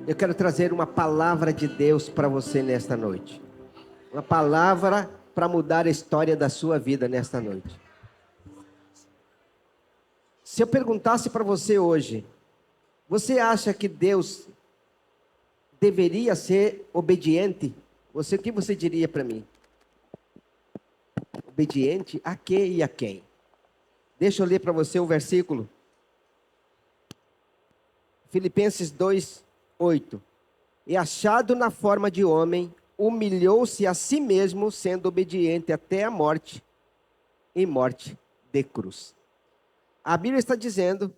Eu quero trazer uma palavra de Deus para você nesta noite. Uma palavra para mudar a história da sua vida nesta noite. Se eu perguntasse para você hoje, você acha que Deus deveria ser obediente? O que você diria para mim? Obediente a quê e a quem? Deixa eu ler para você o versículo. Filipenses 2:8. E achado na forma de homem, humilhou-se a si mesmo, sendo obediente até a morte, e morte de cruz. A Bíblia está dizendo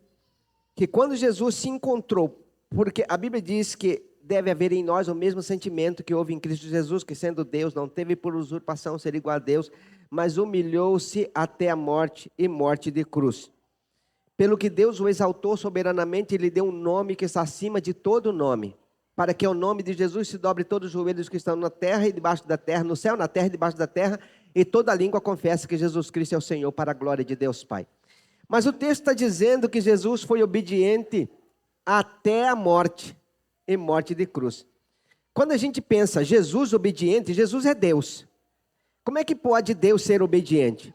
que quando Jesus se encontrou, porque a Bíblia diz que deve haver em nós o mesmo sentimento que houve em Cristo Jesus, que sendo Deus, não teve por usurpação ser igual a Deus, mas humilhou-se até a morte e morte de cruz. Pelo que Deus o exaltou soberanamente e lhe deu um nome que está acima de todo nome, para que ao nome de Jesus se dobre todos os joelhos que estão na terra e debaixo da terra, no céu, na terra e debaixo da terra, e toda língua confesse que Jesus Cristo é o Senhor, para a glória de Deus Pai. Mas o texto está dizendo que Jesus foi obediente até a morte e morte de cruz. Quando a gente pensa Jesus obediente, Jesus é Deus. Como é que pode Deus ser obediente?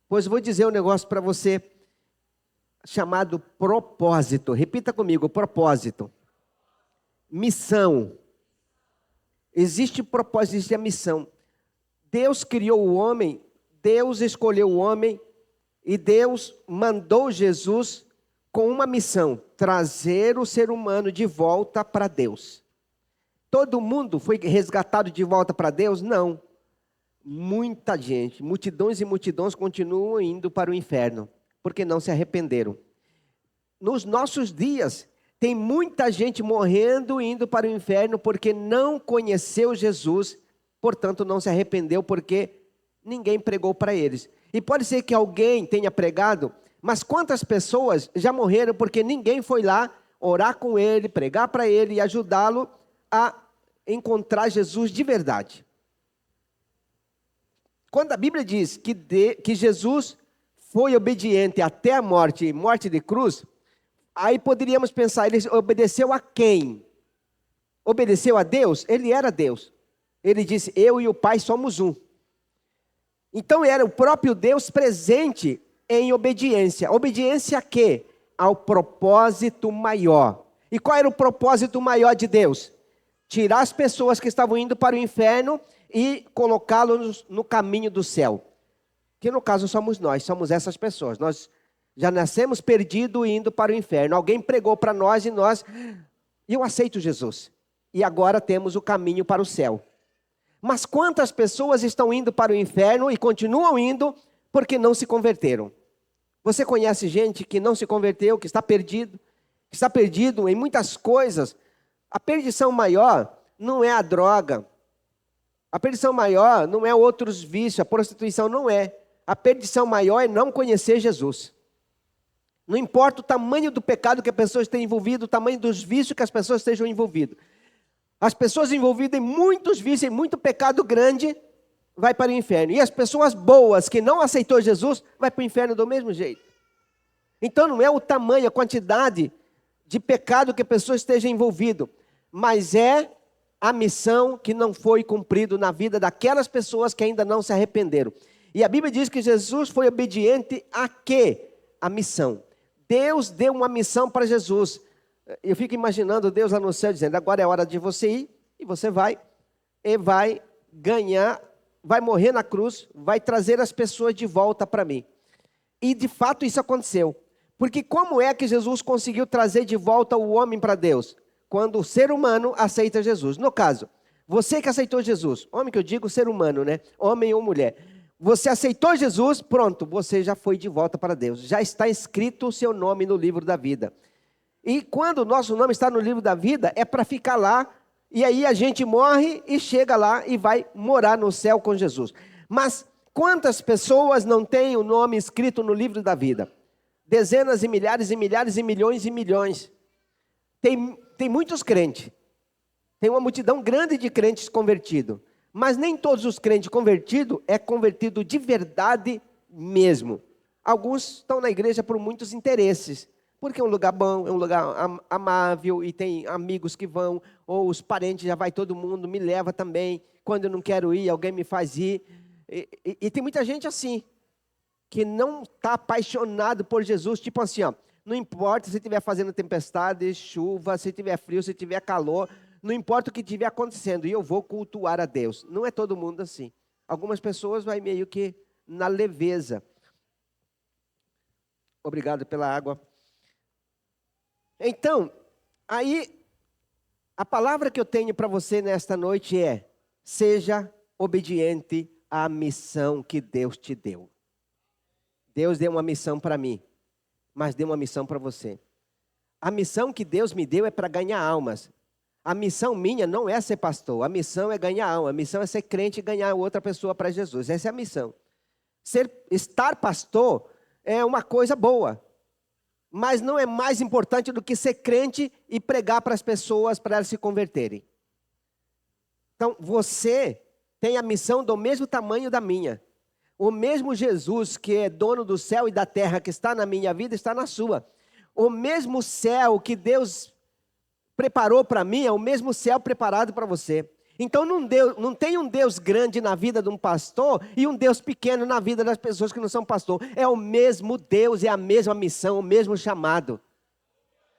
Pois vou dizer um negócio para você chamado propósito. Repita comigo, propósito. Missão. Existe propósito, existe a missão. Deus criou o homem, Deus escolheu o homem e Deus mandou Jesus com uma missão: trazer o ser humano de volta para Deus. Todo mundo foi resgatado de volta para Deus? Não. Muita gente, multidões e multidões continuam indo para o inferno, porque não se arrependeram. Nos nossos dias, tem muita gente morrendo e indo para o inferno porque não conheceu Jesus, portanto não se arrependeu porque ninguém pregou para eles. E pode ser que alguém tenha pregado, mas quantas pessoas já morreram porque ninguém foi lá orar com ele, pregar para ele e ajudá-lo a encontrar Jesus de verdade. Quando a Bíblia diz que Jesus foi obediente até a morte e morte de cruz, aí poderíamos pensar, ele obedeceu a quem? Obedeceu a Deus? Ele era Deus. Ele disse, eu e o Pai somos um. Então era o próprio Deus presente em obediência. Obediência a quê? Ao propósito maior. E qual era o propósito maior de Deus? Tirar as pessoas que estavam indo para o inferno e colocá-los no caminho do céu. Que no caso somos nós, somos essas pessoas. Nós já nascemos perdidos e indo para o inferno. Alguém pregou para nós e eu aceito Jesus. E agora temos o caminho para o céu. Mas quantas pessoas estão indo para o inferno e continuam indo porque não se converteram? Você conhece gente que não se converteu, que está perdido em muitas coisas. A perdição maior não é a droga. A perdição maior não é outros vícios, a prostituição não é. A perdição maior é não conhecer Jesus. Não importa o tamanho do pecado que a pessoa esteja envolvida, o tamanho dos vícios que as pessoas estejam envolvidas. As pessoas envolvidas em muitos vícios, em muito pecado grande, vai para o inferno. E as pessoas boas que não aceitou Jesus, vai para o inferno do mesmo jeito. Então não é o tamanho, a quantidade de pecado que a pessoa esteja envolvida, mas é a missão que não foi cumprida na vida daquelas pessoas que ainda não se arrependeram. E a Bíblia diz que Jesus foi obediente a quê? A missão. Deus deu uma missão para Jesus. Eu fico imaginando Deus lá no céu dizendo, agora é hora de você ir, e você vai, e vai ganhar, vai morrer na cruz, vai trazer as pessoas de volta para mim. E de fato isso aconteceu. Porque como é que Jesus conseguiu trazer de volta o homem para Deus? Quando o ser humano aceita Jesus. No caso, você que aceitou Jesus, homem que eu digo ser humano, né? Homem ou mulher. Você aceitou Jesus, pronto, você já foi de volta para Deus. Já está escrito o seu nome no livro da vida. E quando o nosso nome está no livro da vida, é para ficar lá, e aí a gente morre e chega lá e vai morar no céu com Jesus. Mas quantas pessoas não têm o nome escrito no livro da vida? Dezenas e milhares e milhares e milhões e milhões. Tem muitos crentes. Tem uma multidão grande de crentes convertidos. Mas nem todos os crentes convertidos é convertido de verdade mesmo. Alguns estão na igreja por muitos interesses. Porque é um lugar bom, é um lugar amável, e tem amigos que vão, ou os parentes, já vai todo mundo, me leva também. Quando eu não quero ir, alguém me faz ir. E tem muita gente assim, que não está apaixonado por Jesus, tipo assim, ó, não importa se estiver fazendo tempestade, chuva, se tiver frio, se tiver calor, não importa o que estiver acontecendo, e eu vou cultuar a Deus. Não é todo mundo assim. Algumas pessoas vai meio que na leveza. Obrigado pela água. Então, aí, a palavra que eu tenho para você nesta noite é: seja obediente à missão que Deus te deu. Deus deu uma missão para mim, mas deu uma missão para você. A missão que Deus me deu é para ganhar almas. A missão minha não é ser pastor, a missão é ganhar alma, a missão é ser crente e ganhar outra pessoa para Jesus. Essa é a missão. Estar pastor é uma coisa boa, mas não é mais importante do que ser crente e pregar para as pessoas, para elas se converterem. Então, você tem a missão do mesmo tamanho da minha. O mesmo Jesus que é dono do céu e da terra, que está na minha vida, está na sua. O mesmo céu que Deus preparou para mim, é o mesmo céu preparado para você. Então não tem um Deus grande na vida de um pastor e um Deus pequeno na vida das pessoas que não são pastor. É o mesmo Deus, é a mesma missão, o mesmo chamado.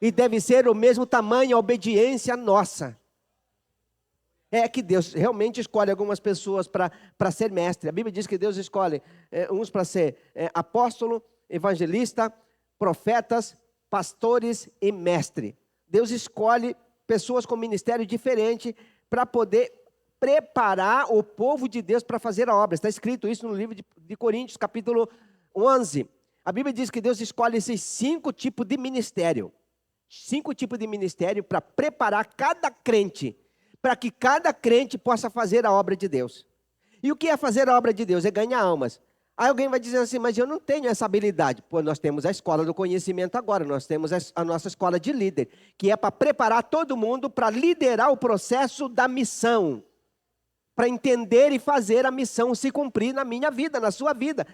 E deve ser o mesmo tamanho, a obediência nossa. É que Deus realmente escolhe algumas pessoas para ser mestre. A Bíblia diz que Deus escolhe uns para ser apóstolo, evangelista, profetas, pastores e mestre. Deus escolhe pessoas com ministério diferente para poder preparar o povo de Deus para fazer a obra. Está escrito isso no livro de Coríntios, capítulo 11. A Bíblia diz que Deus escolhe esses 5 tipos de ministério. 5 tipos de ministério para preparar cada crente, para que cada crente possa fazer a obra de Deus. E o que é fazer a obra de Deus? É ganhar almas. Aí alguém vai dizer assim, mas eu não tenho essa habilidade. Pô, nós temos a escola do conhecimento agora, nós temos a nossa escola de líder, que é para preparar todo mundo para liderar o processo da missão, para entender e fazer a missão se cumprir na minha vida, na sua vida.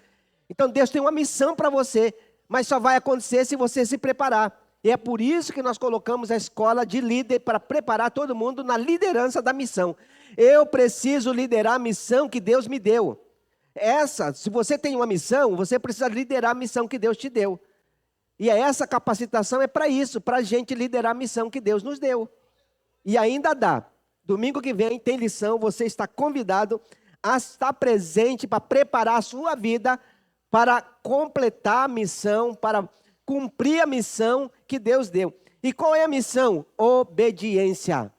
Então Deus tem uma missão para você, mas só vai acontecer se você se preparar. E é por isso que nós colocamos a escola de líder, para preparar todo mundo na liderança da missão. Eu preciso liderar a missão que Deus me deu. Se você tem uma missão, você precisa liderar a missão que Deus te deu. E essa capacitação é para isso, para a gente liderar a missão que Deus nos deu. E ainda dá. Domingo que vem tem lição, você está convidado a estar presente para preparar a sua vida para completar a missão, para cumprir a missão que Deus deu. E qual é a missão? Obediência.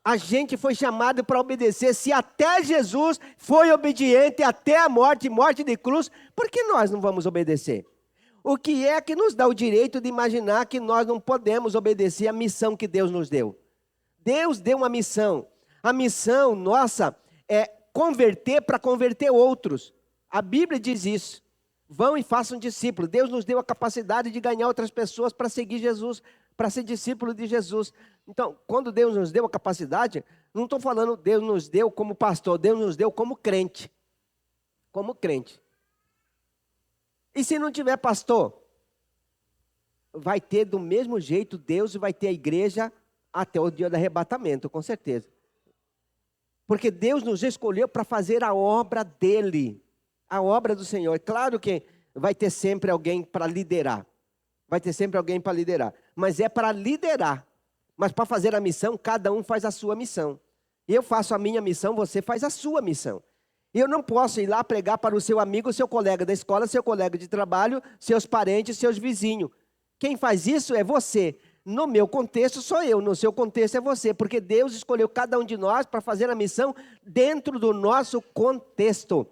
A gente foi chamado para obedecer. Se até Jesus foi obediente até a morte de cruz, por que nós não vamos obedecer? O que é que nos dá o direito de imaginar que nós não podemos obedecer à missão que Deus nos deu? Deus deu uma missão. A missão nossa é converter para converter outros. A Bíblia diz isso. Vão e façam discípulos. Deus nos deu a capacidade de ganhar outras pessoas para seguir Jesus, para ser discípulo de Jesus. Então, quando Deus nos deu a capacidade, não estou falando Deus nos deu como pastor, Deus nos deu como crente. Como crente. E se não tiver pastor? Vai ter do mesmo jeito, Deus vai ter a igreja até o dia do arrebatamento, com certeza. Porque Deus nos escolheu para fazer a obra dele, a obra do Senhor. É claro que vai ter sempre alguém para liderar. Vai ter sempre alguém para liderar. Mas é para liderar. Mas para fazer a missão, cada um faz a sua missão. Eu faço a minha missão, você faz a sua missão. Eu não posso ir lá pregar para o seu amigo, seu colega da escola, seu colega de trabalho, seus parentes, seus vizinhos. Quem faz isso é você. No meu contexto sou eu, no seu contexto é você. Porque Deus escolheu cada um de nós para fazer a missão dentro do nosso contexto.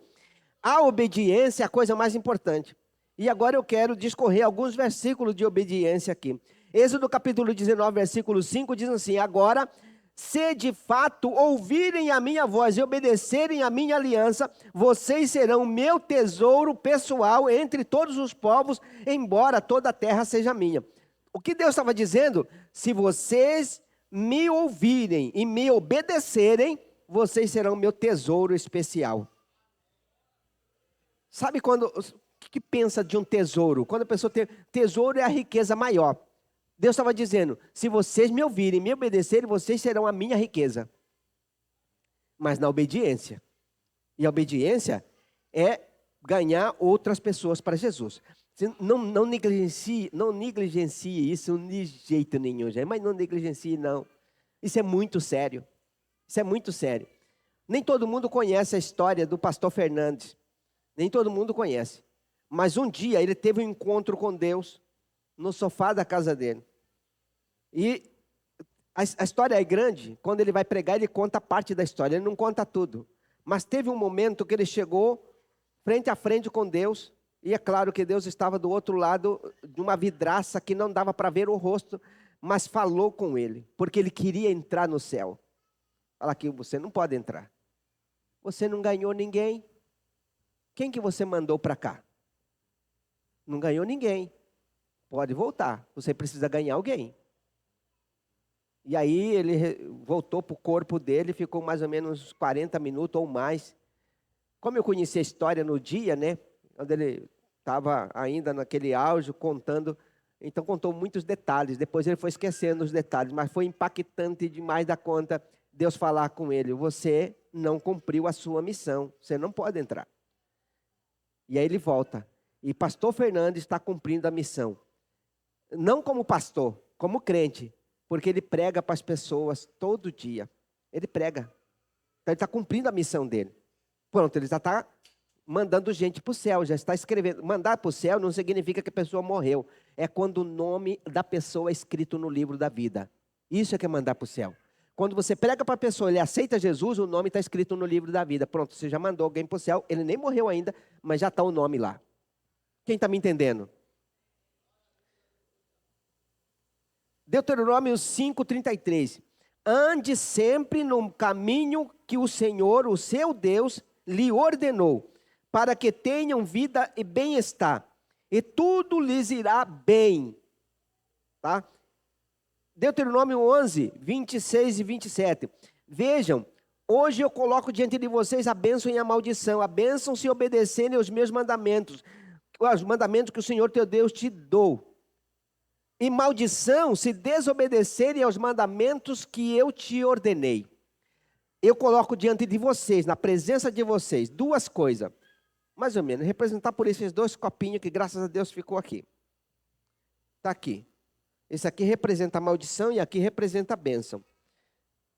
A obediência é a coisa mais importante. E agora eu quero discorrer alguns versículos de obediência aqui. Êxodo capítulo 19, versículo 5 diz assim: agora, se de fato ouvirem a minha voz e obedecerem a minha aliança, vocês serão meu tesouro pessoal entre todos os povos, embora toda a terra seja minha. O que Deus estava dizendo? Se vocês me ouvirem e me obedecerem, vocês serão meu tesouro especial. Sabe quando... que pensa de um tesouro? Quando a pessoa tem tesouro, é a riqueza maior. Deus estava dizendo, se vocês me ouvirem, me obedecerem, vocês serão a minha riqueza. Mas na obediência. E a obediência é ganhar outras pessoas para Jesus. Você não negligencie isso de jeito nenhum, gente. Mas não negligencie, não. Isso é muito sério. Isso é muito sério. Nem todo mundo conhece a história do pastor Fernandes. Nem todo mundo conhece. Mas um dia ele teve um encontro com Deus no sofá da casa dele. E a história é grande. Quando ele vai pregar, ele conta parte da história. Ele não conta tudo. Mas teve um momento que ele chegou frente a frente com Deus. E é claro que Deus estava do outro lado de uma vidraça que não dava para ver o rosto. Mas falou com ele. Porque ele queria entrar no céu. Fala aqui, você não pode entrar. Você não ganhou ninguém. Quem que você mandou para cá? Não ganhou ninguém. Pode voltar. Você precisa ganhar alguém. E aí ele voltou para o corpo dele, ficou mais ou menos 40 minutos ou mais. Como eu conheci a história no dia, né? Quando ele estava ainda naquele auge, contando. Então contou muitos detalhes. Depois ele foi esquecendo os detalhes. Mas foi impactante demais da conta Deus falar com ele. Você não cumpriu a sua missão. Você não pode entrar. E aí ele volta. E pastor Fernandes está cumprindo a missão. Não como pastor, como crente. Porque ele prega para as pessoas todo dia. Ele prega. Então ele está cumprindo a missão dele. Pronto, ele já está mandando gente para o céu, já está escrevendo. Mandar para o céu não significa que a pessoa morreu. É quando o nome da pessoa é escrito no livro da vida. Isso é que é mandar para o céu. Quando você prega para a pessoa, ele aceita Jesus, o nome está escrito no livro da vida. Pronto, você já mandou alguém para o céu, ele nem morreu ainda, mas já está o nome lá. Quem está me entendendo? Deuteronômio 5:33. Ande sempre no caminho que o Senhor, o seu Deus, lhe ordenou, para que tenham vida e bem-estar, e tudo lhes irá bem. Tá? Deuteronômio 11:26 e 27. Vejam, hoje eu coloco diante de vocês a bênção e a maldição. A bênção se obedecerem aos meus mandamentos, os mandamentos que o Senhor teu Deus te dou. E maldição se desobedecerem aos mandamentos que eu te ordenei. Eu coloco diante de vocês, na presença de vocês, duas coisas. Mais ou menos, representar por esses dois copinhos que graças a Deus ficou aqui. Está aqui. Esse aqui representa a maldição e aqui representa a bênção.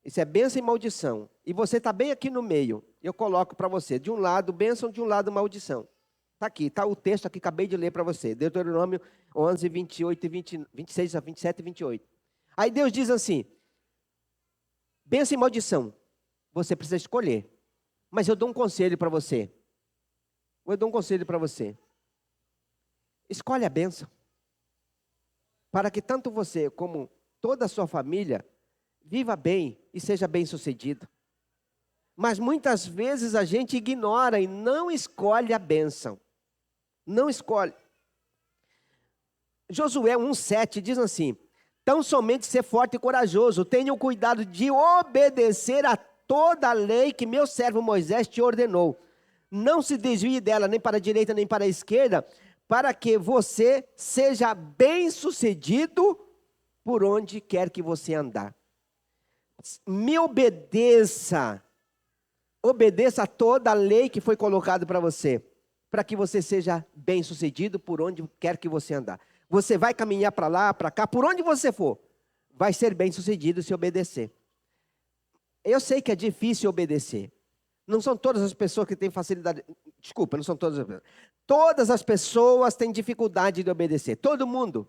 Isso é bênção e maldição. E você está bem aqui no meio. Eu coloco para você, de um lado bênção, de um lado maldição. Está aqui, está o texto aqui, acabei de ler para você. Deuteronômio 11, 28 e 26 a 27 e 28. Aí Deus diz assim, bênção e maldição, você precisa escolher. Mas eu dou um conselho para você. Eu dou um conselho para você. Escolhe a bênção. Para que tanto você como toda a sua família viva bem e seja bem sucedido. Mas muitas vezes a gente ignora e não escolhe a bênção. Não escolhe. Josué 1:7 diz assim, tão somente ser forte e corajoso, tenha o cuidado de obedecer a toda a lei que meu servo Moisés te ordenou. Não se desvie dela nem para a direita nem para a esquerda, para que você seja bem-sucedido por onde quer que você andar. Me obedeça. Obedeça a toda a lei que foi colocada para você, para que você seja bem-sucedido por onde quer que você andar. Você vai caminhar para lá, para cá, por onde você for, vai ser bem-sucedido se obedecer. Eu sei que é difícil obedecer. Não são todas as pessoas que têm facilidade. Desculpa, não são todas as pessoas. Todas as pessoas têm dificuldade de obedecer. Todo mundo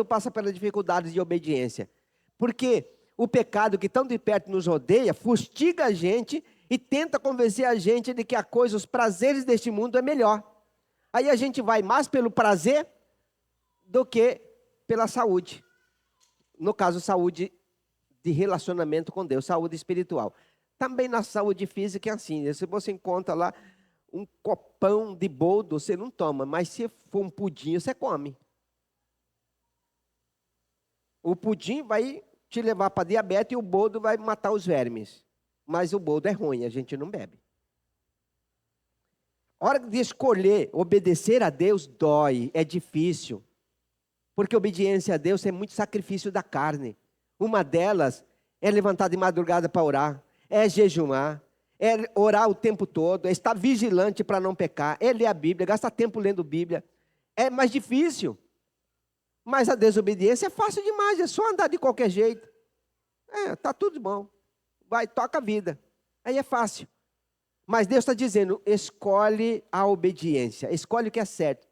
passa pela dificuldade de obediência. Porque o pecado que tão de perto nos rodeia, fustiga a gente e tenta convencer a gente de que a coisa, os prazeres deste mundo é melhor. Aí a gente vai mais pelo prazer do que pela saúde. No caso, saúde de relacionamento com Deus, saúde espiritual. Também na saúde física é assim. Se você encontra lá um copão de boldo, você não toma. Mas se for um pudim, você come. O pudim vai te levar para diabetes e o boldo vai matar os vermes. Mas o boldo é ruim, a gente não bebe. A hora de escolher obedecer a Deus dói, é difícil. Porque obediência a Deus é muito sacrifício da carne. Uma delas é levantar de madrugada para orar, é jejuar, é orar o tempo todo, é estar vigilante para não pecar, é ler a Bíblia, gastar tempo lendo Bíblia. É mais difícil. Mas a desobediência é fácil demais, é só andar de qualquer jeito. Tá tudo bom. Vai, toca a vida. Aí é fácil. Mas Deus está dizendo, escolhe a obediência, escolhe o que é certo.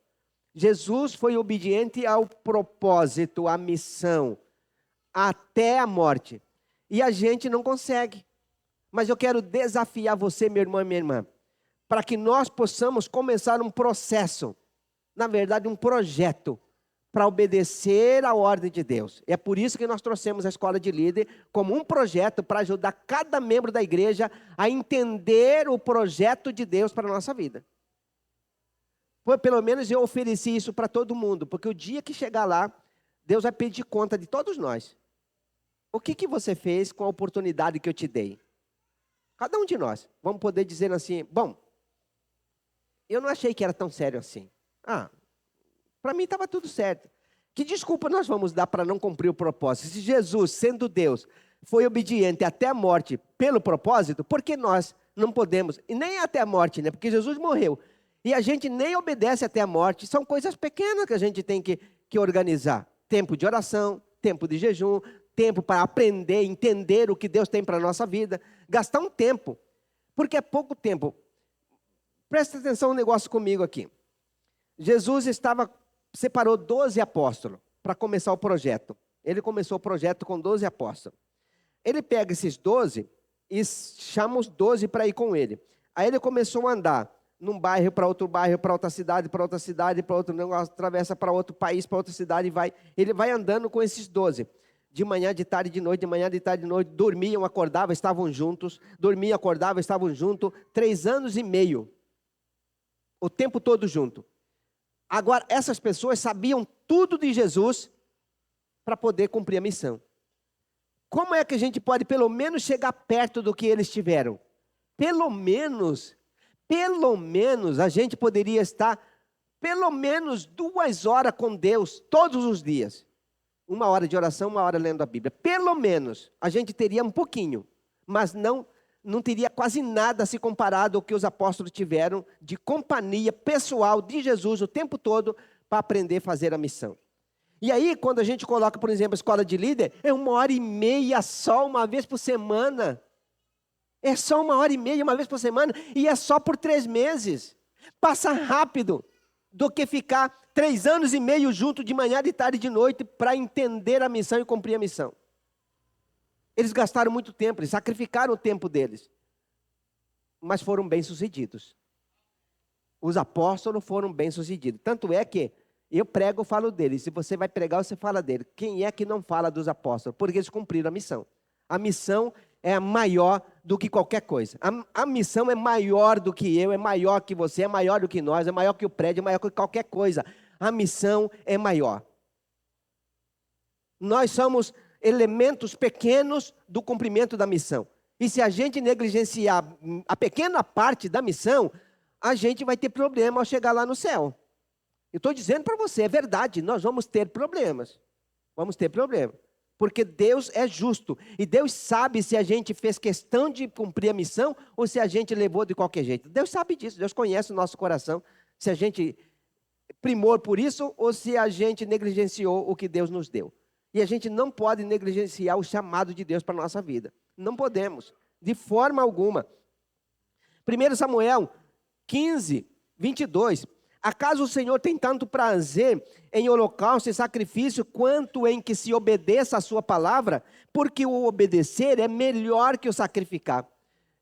Jesus foi obediente ao propósito, à missão, até a morte. E a gente não consegue. Mas eu quero desafiar você, meu irmão e minha irmã, para que nós possamos começar um processo, na verdade um projeto, para obedecer à ordem de Deus. É por isso que nós trouxemos a Escola de Líder como um projeto para ajudar cada membro da igreja a entender o projeto de Deus para a nossa vida. Pelo menos eu ofereci isso para todo mundo, porque o dia que chegar lá, Deus vai pedir conta de todos nós. O que você fez com a oportunidade que eu te dei? Cada um de nós. Vamos poder dizer assim, bom, eu não achei que era tão sério assim. Para mim estava tudo certo. Que desculpa nós vamos dar para não cumprir o propósito? Se Jesus, sendo Deus, foi obediente até a morte pelo propósito, por que nós não podemos? E nem até a morte, né? Porque Jesus morreu. E a gente nem obedece até a morte. São coisas pequenas que a gente tem que organizar. Tempo de oração, tempo de jejum, tempo para aprender, entender o que Deus tem para a nossa vida. Gastar um tempo, porque é pouco tempo. Presta atenção um negócio comigo aqui. Jesus separou 12 apóstolos para começar o projeto. Ele começou o projeto com 12 apóstolos. Ele pega esses 12 e chama os 12 para ir com ele. Aí ele começou a andar num bairro para outro bairro, para outra cidade, para outra cidade, para outro negócio, atravessa para outro país, para outra cidade, ele vai andando com esses 12. De manhã, de tarde, de noite, de manhã, de tarde, de noite, dormiam, acordavam, estavam juntos, 3 anos e meio, o tempo todo junto. Agora, essas pessoas sabiam tudo de Jesus para poder cumprir a missão. Como é que a gente pode, pelo menos, chegar perto do que eles tiveram? Pelo menos, a gente poderia estar, pelo menos 2 horas com Deus, todos os dias. 1 hora de oração, 1 hora lendo a Bíblia. Pelo menos, a gente teria um pouquinho, mas não teria quase nada se comparado ao que os apóstolos tiveram de companhia pessoal de Jesus o tempo todo para aprender a fazer a missão. E aí, quando a gente coloca, por exemplo, a escola de líder, é 1h30 só, uma vez por semana. É só 1h30, uma vez por semana, e é só por 3 meses. Passa rápido do que ficar 3 anos e meio junto de manhã, de tarde e de noite para entender a missão e cumprir a missão. Eles gastaram muito tempo, eles sacrificaram o tempo deles, mas foram bem-sucedidos. Os apóstolos foram bem-sucedidos. Tanto é que eu prego, eu falo deles. Se você vai pregar, você fala dele. Quem é que não fala dos apóstolos? Porque eles cumpriram a missão. A missão é maior do que qualquer coisa. A missão é maior do que eu, é maior que você, é maior do que nós, é maior que o prédio, é maior que qualquer coisa. A missão é maior. Nós somos elementos pequenos do cumprimento da missão. E se a gente negligenciar a pequena parte da missão, a gente vai ter problema ao chegar lá no céu. Eu estou dizendo para você, é verdade, nós vamos ter problemas. Vamos ter problema. Porque Deus é justo. E Deus sabe se a gente fez questão de cumprir a missão ou se a gente levou de qualquer jeito. Deus sabe disso, Deus conhece o nosso coração. Se a gente primou por isso ou se a gente negligenciou o que Deus nos deu. E a gente não pode negligenciar o chamado de Deus para a nossa vida. Não podemos, de forma alguma. 1 Samuel 15, 22. Acaso o Senhor tem tanto prazer em holocausto e sacrifício, quanto em que se obedeça a sua palavra? Porque o obedecer é melhor que o sacrificar.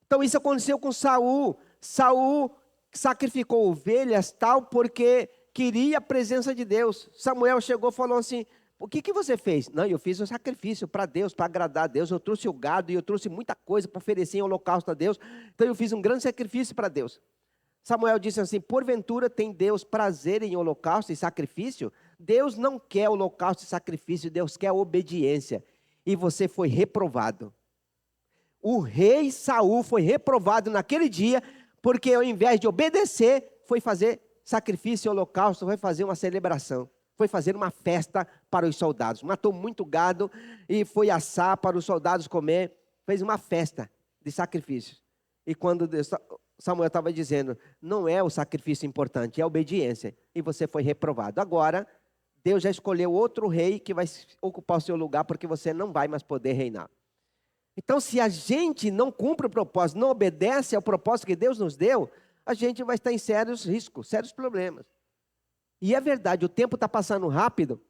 Então isso aconteceu com Saul. Saul sacrificou ovelhas tal porque queria a presença de Deus. Samuel chegou e falou assim, o que você fez? Não, eu fiz um sacrifício para Deus, para agradar a Deus. Eu trouxe o gado e eu trouxe muita coisa para oferecer em holocausto a Deus. Então eu fiz um grande sacrifício para Deus. Samuel disse assim, porventura tem Deus prazer em holocausto e sacrifício? Deus não quer holocausto e sacrifício, Deus quer obediência. E você foi reprovado. O rei Saul foi reprovado naquele dia, porque ao invés de obedecer, foi fazer sacrifício e holocausto, foi fazer uma celebração. Foi fazer uma festa para os soldados. Matou muito gado e foi assar para os soldados comer. Fez uma festa de sacrifícios. E quando Samuel estava dizendo, não é o sacrifício importante, é a obediência. E você foi reprovado. Agora, Deus já escolheu outro rei que vai ocupar o seu lugar, porque você não vai mais poder reinar. Então, se a gente não cumpre o propósito, não obedece ao propósito que Deus nos deu, a gente vai estar em sérios riscos, sérios problemas. E é verdade, o tempo está passando rápido.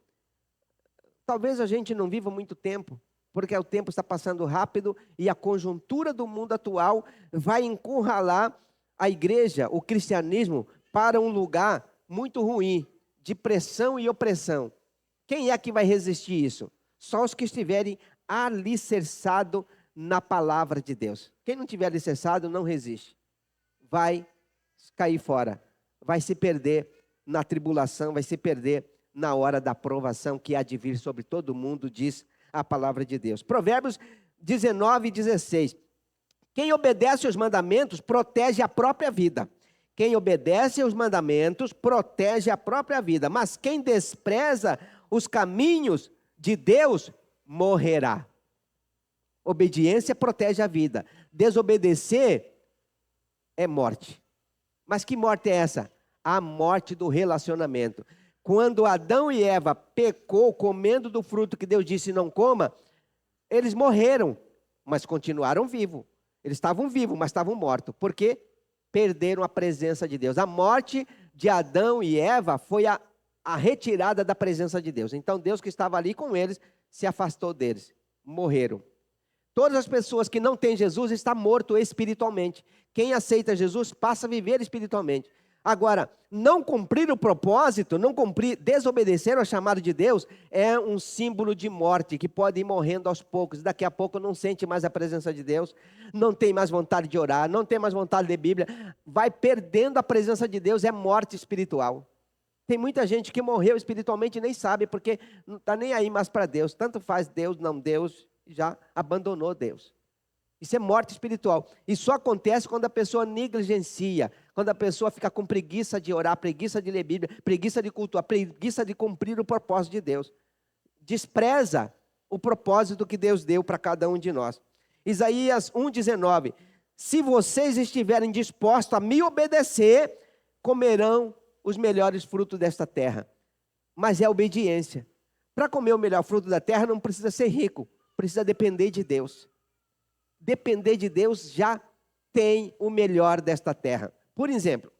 Talvez a gente não viva muito tempo, porque o tempo está passando rápido e a conjuntura do mundo atual vai encurralar a igreja, o cristianismo, para um lugar muito ruim, de pressão e opressão. Quem é que vai resistir isso? Só os que estiverem alicerçados na palavra de Deus. Quem não tiver alicerçado não resiste. Vai cair fora, vai se perder na tribulação, vai se perder na hora da provação que há de vir sobre todo mundo, diz a palavra de Deus. Provérbios 19 e 16. Quem obedece aos mandamentos protege a própria vida. Quem obedece aos mandamentos protege a própria vida, mas quem despreza os caminhos de Deus morrerá. Obediência protege a vida. Desobedecer é morte. Mas que morte é essa? A morte do relacionamento. Quando Adão e Eva pecou comendo do fruto que Deus disse não coma, eles morreram, mas continuaram vivos. Eles estavam vivos, mas estavam mortos. Por quê? Perderam a presença de Deus. A morte de Adão e Eva foi a retirada da presença de Deus. Então Deus que estava ali com eles, se afastou deles. Morreram. Todas as pessoas que não têm Jesus estão mortos espiritualmente. Quem aceita Jesus passa a viver espiritualmente. Agora, não cumprir o propósito, desobedecer ao chamado de Deus, é um símbolo de morte, que pode ir morrendo aos poucos. Daqui a pouco não sente mais a presença de Deus, não tem mais vontade de orar, não tem mais vontade de ler Bíblia, vai perdendo a presença de Deus, é morte espiritual. Tem muita gente que morreu espiritualmente e nem sabe, porque não está nem aí mais para Deus. Tanto faz Deus, não Deus, já abandonou Deus. Isso é morte espiritual. E só acontece quando a pessoa negligencia, quando a pessoa fica com preguiça de orar, preguiça de ler Bíblia, preguiça de cultuar, preguiça de cumprir o propósito de Deus. Despreza o propósito que Deus deu para cada um de nós. Isaías 1,19. Se vocês estiverem dispostos a me obedecer, comerão os melhores frutos desta terra. Mas é obediência. Para comer o melhor fruto da terra não precisa ser rico, precisa depender de Deus. Depender de Deus já tem o melhor desta terra. Por exemplo,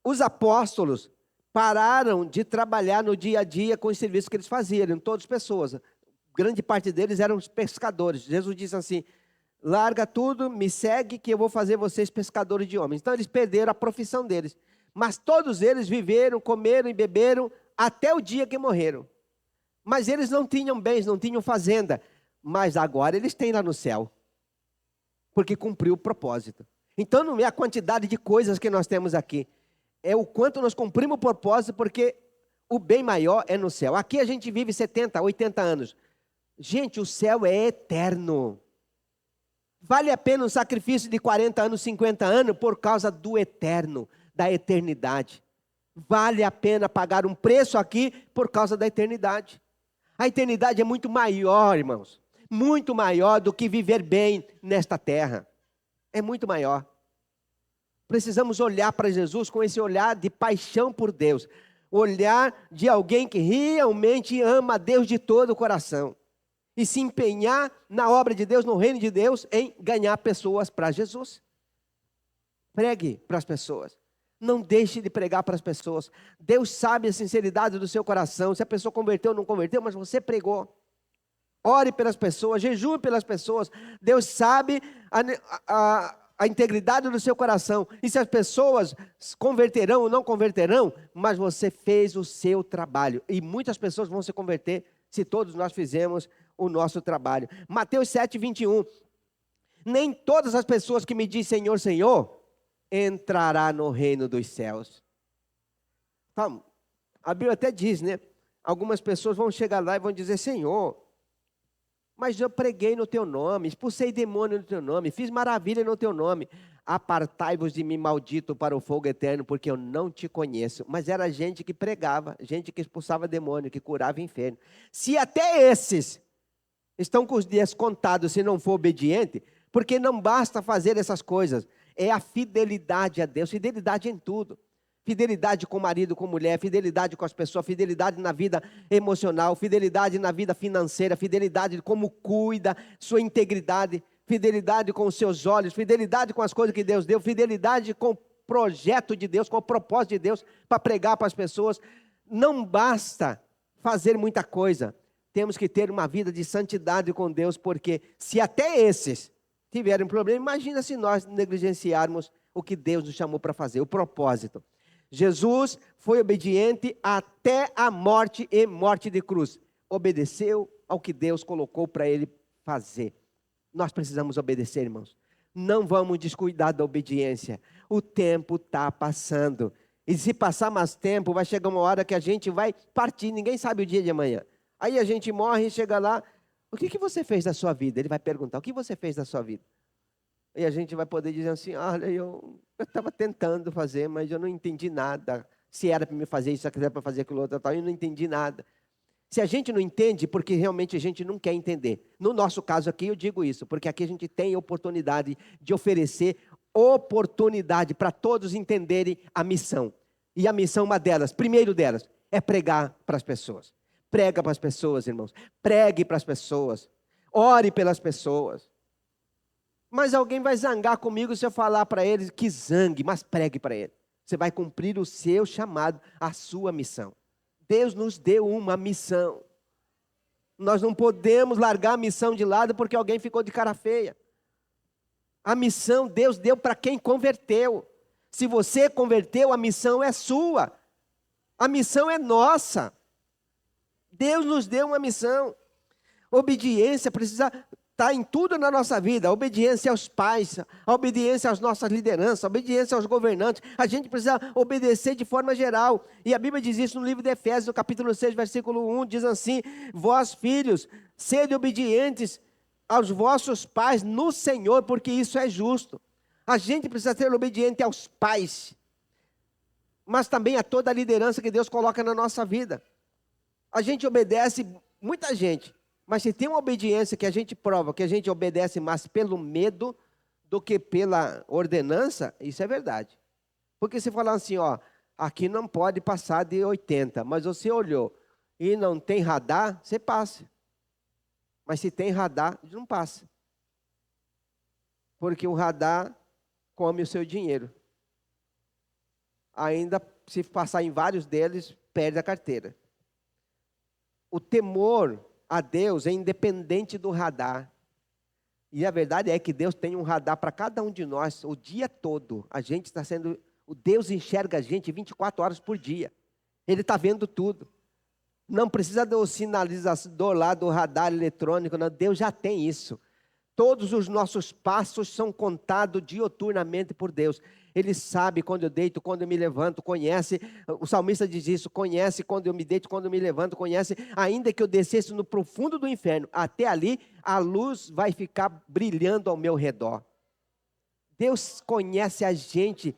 os apóstolos pararam de trabalhar no dia a dia com os serviços que eles faziam, eram todas pessoas. Grande parte deles eram os pescadores. Jesus disse assim, larga tudo, me segue que eu vou fazer vocês pescadores de homens. Então eles perderam a profissão deles. Mas todos eles viveram, comeram e beberam até o dia que morreram. Mas eles não tinham bens, não tinham fazenda. Mas agora eles têm lá no céu, porque cumpriu o propósito. Então não é a quantidade de coisas que nós temos aqui, é o quanto nós cumprimos o propósito, porque o bem maior é no céu. Aqui a gente vive 70, 80 anos. Gente, o céu é eterno. Vale a pena um sacrifício de 40 anos, 50 anos, por causa do eterno, da eternidade. Vale a pena pagar um preço aqui, por causa da eternidade. A eternidade é muito maior, irmãos. Muito maior do que viver bem nesta terra. É muito maior. Precisamos olhar para Jesus com esse olhar de paixão por Deus. Olhar de alguém que realmente ama a Deus de todo o coração. E se empenhar na obra de Deus, no reino de Deus, em ganhar pessoas para Jesus. Pregue para as pessoas. Não deixe de pregar para as pessoas. Deus sabe a sinceridade do seu coração. Se a pessoa converteu ou não converteu, mas você pregou. Ore pelas pessoas, jejue pelas pessoas. Deus sabe a integridade do seu coração. E se as pessoas converterão ou não converterão, mas você fez o seu trabalho. E muitas pessoas vão se converter se todos nós fizermos o nosso trabalho. Mateus 7:21. Nem todas as pessoas que me dizem Senhor, Senhor, entrará no reino dos céus. Então, a Bíblia até diz, né? Algumas pessoas vão chegar lá e vão dizer, Senhor, Mas eu preguei no teu nome, expulsei demônio no teu nome, fiz maravilha no teu nome. Apartai-vos de mim, maldito, para o fogo eterno, porque eu não te conheço. Mas era gente que pregava, gente que expulsava demônio, que curava enfermo. Se até esses estão com os dias contados, se não for obediente, porque não basta fazer essas coisas, é a fidelidade a Deus, fidelidade em tudo. Fidelidade com o marido, com a mulher, fidelidade com as pessoas, fidelidade na vida emocional, fidelidade na vida financeira, fidelidade como cuida, sua integridade, fidelidade com os seus olhos, fidelidade com as coisas que Deus deu, fidelidade com o projeto de Deus, com o propósito de Deus para pregar para as pessoas. Não basta fazer muita coisa, temos que ter uma vida de santidade com Deus, porque se até esses tiverem problema, imagina se nós negligenciarmos o que Deus nos chamou para fazer, o propósito. Jesus foi obediente até a morte e morte de cruz. Obedeceu ao que Deus colocou para ele fazer. Nós precisamos obedecer, irmãos. Não vamos descuidar da obediência. O tempo está passando. E se passar mais tempo, vai chegar uma hora que a gente vai partir. Ninguém sabe o dia de amanhã. Aí a gente morre e chega lá. O que você fez da sua vida? Ele vai perguntar, o que você fez da sua vida? E a gente vai poder dizer assim, olha, eu estava tentando fazer, mas eu não entendi nada. Se era para me fazer isso, se era para fazer aquilo outro, eu não entendi nada. Se a gente não entende, porque realmente a gente não quer entender. No nosso caso aqui, eu digo isso, porque aqui a gente tem oportunidade de oferecer oportunidade para todos entenderem a missão. E a missão, uma delas, primeiro delas, é pregar para as pessoas. Prega para as pessoas, irmãos. Pregue para as pessoas. Ore pelas pessoas. Mas alguém vai zangar comigo se eu falar para eles que zangue, mas pregue para ele. Você vai cumprir o seu chamado, a sua missão. Deus nos deu uma missão. Nós não podemos largar a missão de lado porque alguém ficou de cara feia. A missão Deus deu para quem converteu. Se você converteu, a missão é sua. A missão é nossa. Deus nos deu uma missão. Obediência precisa estar em tudo na nossa vida. A obediência aos pais, a obediência às nossas lideranças, a obediência aos governantes. A gente precisa obedecer de forma geral. E a Bíblia diz isso no livro de Efésios, no capítulo 6, versículo 1, diz assim: vós, filhos, sede obedientes aos vossos pais no Senhor, porque isso é justo. A gente precisa ser obediente aos pais, mas também a toda a liderança que Deus coloca na nossa vida. A gente obedece muita gente, mas se tem uma obediência que a gente prova, que a gente obedece mais pelo medo do que pela ordenança, isso é verdade. Porque se falar assim, ó, aqui não pode passar de 80, mas você olhou e não tem radar, você passa. Mas se tem radar, não passa. Porque o radar come o seu dinheiro. Ainda, se passar em vários deles, perde a carteira. O temor a Deus é independente do radar. E a verdade é que Deus tem um radar para cada um de nós o dia todo. A gente está sendo... O Deus enxerga a gente 24 horas por dia. Ele está vendo tudo. Não precisa do sinalizador lá do radar eletrônico, não. Deus já tem isso. Todos os nossos passos são contados dioturnamente por Deus. Ele sabe quando eu deito, quando eu me levanto, conhece. O salmista diz isso, conhece quando eu me deito, quando eu me levanto, conhece. Ainda que eu descesse no profundo do inferno, até ali a luz vai ficar brilhando ao meu redor. Deus conhece a gente.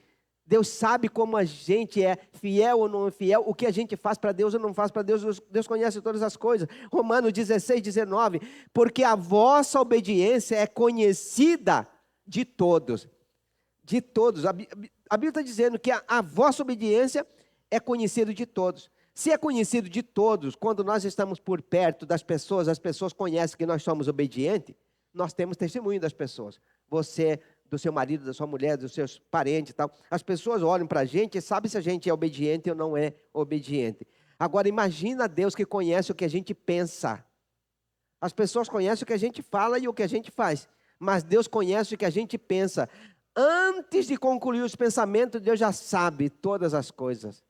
Deus sabe como a gente é fiel ou não fiel, o que a gente faz para Deus ou não faz para Deus. Deus conhece todas as coisas. Romanos 16, 19, porque a vossa obediência é conhecida de todos. De todos. A Bíblia está dizendo que a vossa obediência é conhecida de todos. Se é conhecido de todos, quando nós estamos por perto das pessoas, as pessoas conhecem que nós somos obedientes, nós temos testemunho das pessoas. Você, do seu marido, da sua mulher, dos seus parentes e tal. As pessoas olham para a gente e sabem se a gente é obediente ou não é obediente. Agora imagina Deus que conhece o que a gente pensa. As pessoas conhecem o que a gente fala e o que a gente faz. Mas Deus conhece o que a gente pensa. Antes de concluir os pensamentos, Deus já sabe todas as coisas.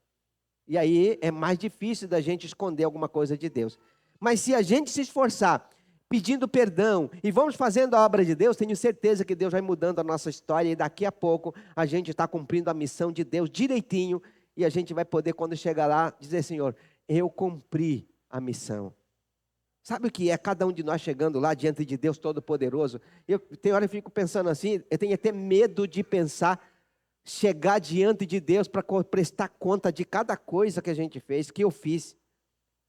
E aí é mais difícil da gente esconder alguma coisa de Deus. Mas se a gente se esforçar, pedindo perdão, e vamos fazendo a obra de Deus, tenho certeza que Deus vai mudando a nossa história, e daqui a pouco a gente está cumprindo a missão de Deus direitinho, e a gente vai poder, quando chegar lá, dizer: Senhor, eu cumpri a missão. Sabe o que é cada um de nós chegando lá diante de Deus Todo-Poderoso? Tem hora eu fico pensando assim, eu tenho até medo de pensar, chegar diante de Deus para prestar conta de cada coisa que a gente fez, que eu fiz.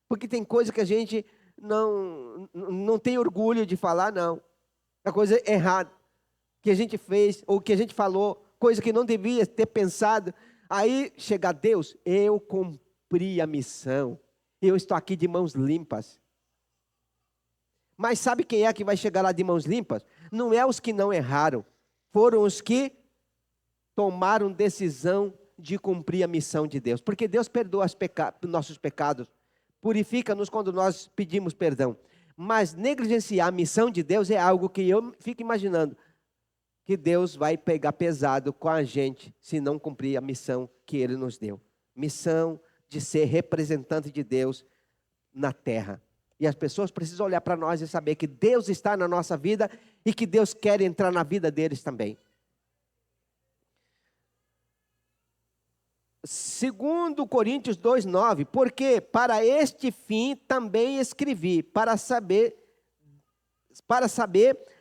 Porque tem coisa que a gente não tem orgulho de falar, não. É coisa errada que a gente fez, ou que a gente falou, coisa que não devia ter pensado. Aí chega Deus, eu cumpri a missão, eu estou aqui de mãos limpas. Mas sabe quem é que vai chegar lá de mãos limpas? Não é os que não erraram, foram os que tomaram decisão de cumprir a missão de Deus. Porque Deus perdoa nossos pecados, purifica-nos quando nós pedimos perdão. Mas negligenciar a missão de Deus é algo que eu fico imaginando, que Deus vai pegar pesado com a gente se não cumprir a missão que Ele nos deu. Missão de ser representante de Deus na terra. E as pessoas precisam olhar para nós e saber que Deus está na nossa vida e que Deus quer entrar na vida deles também. Segundo Coríntios 2:9, porque para este fim também escrevi, para saber